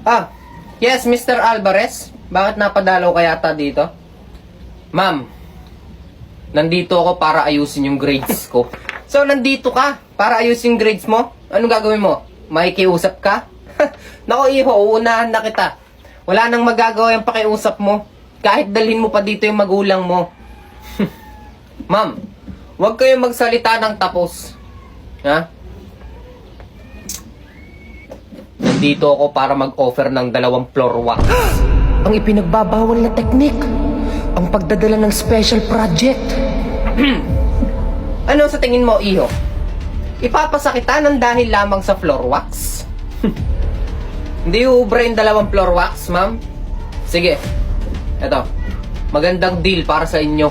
Ah, yes, Mr. Alvarez. Bakit napadalaw ka yata dito? Ma'am, nandito ako para ayusin yung grades ko. So, nandito ka para ayusin yung grades mo? Anong gagawin mo? Makikiusap ka? Nako, iho, uunahan na kita. Wala nang magagawa yung pakiusap mo. Kahit dalhin mo pa dito yung magulang mo. Ma'am, huwag kayong magsalita ng tapos. Ha? Nandito ako para mag-offer ng 2 floor wax. Ang ipinagbabawal na teknik. Ang pagdadala ng special project. Ano sa tingin mo, iho? Ipapasakita ng dahil lamang sa floor wax? Hindi uubra yung 2 floor wax, ma'am? Sige. Eto. Magandang deal para sa inyo.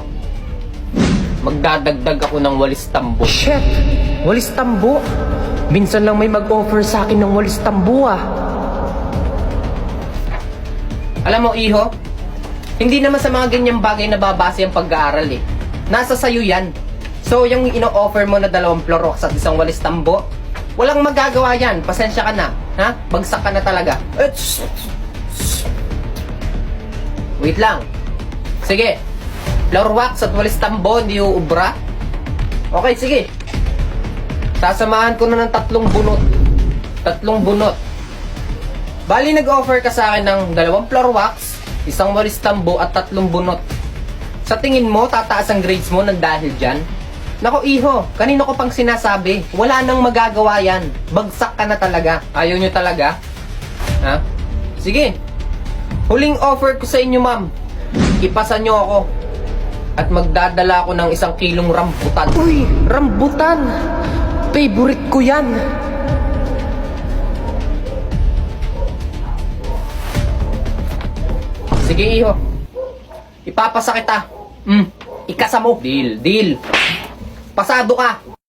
Magdadagdag ako ng walis tambo. Shit! Walis tambo. Minsan lang may mag-offer sa akin ng walis tambo ah. Alam mo, iho, hindi naman sa mga ganyang bagay na babase ang pag-aaral eh. Nasa sayo yan. So, yung ino-offer mo na 2 floor wax at 1 walis tambo, walang magagawa yan. Pasensya ka na. Ha? Bagsak ka na talaga. Wait lang. Sige. Floor wax at walis tambo, hindi uubra. Okay, sige. Sasamahan ko na ng 3 bunot. 3 bunot. Bali, nag-offer ka sa akin ng 2 floor wax, 1 walis tambo at 3 bunot. Sa tingin mo, tataas ang grades mo ng dahil dyan? Nako, iho, kanino ko pang sinasabi? Wala nang magagawa yan. Bagsak ka na talaga. Ayaw nyo talaga? Ha? Sige. Huling offer ko sa inyo, ma'am. Ipasa nyo ako. At magdadala ako ng 1 kilong rambutan. Uy! Rambutan! Favorite ko yan! Sige, iho. Ipapasa kita. Ikasa mo. Deal, deal. Pasado ka.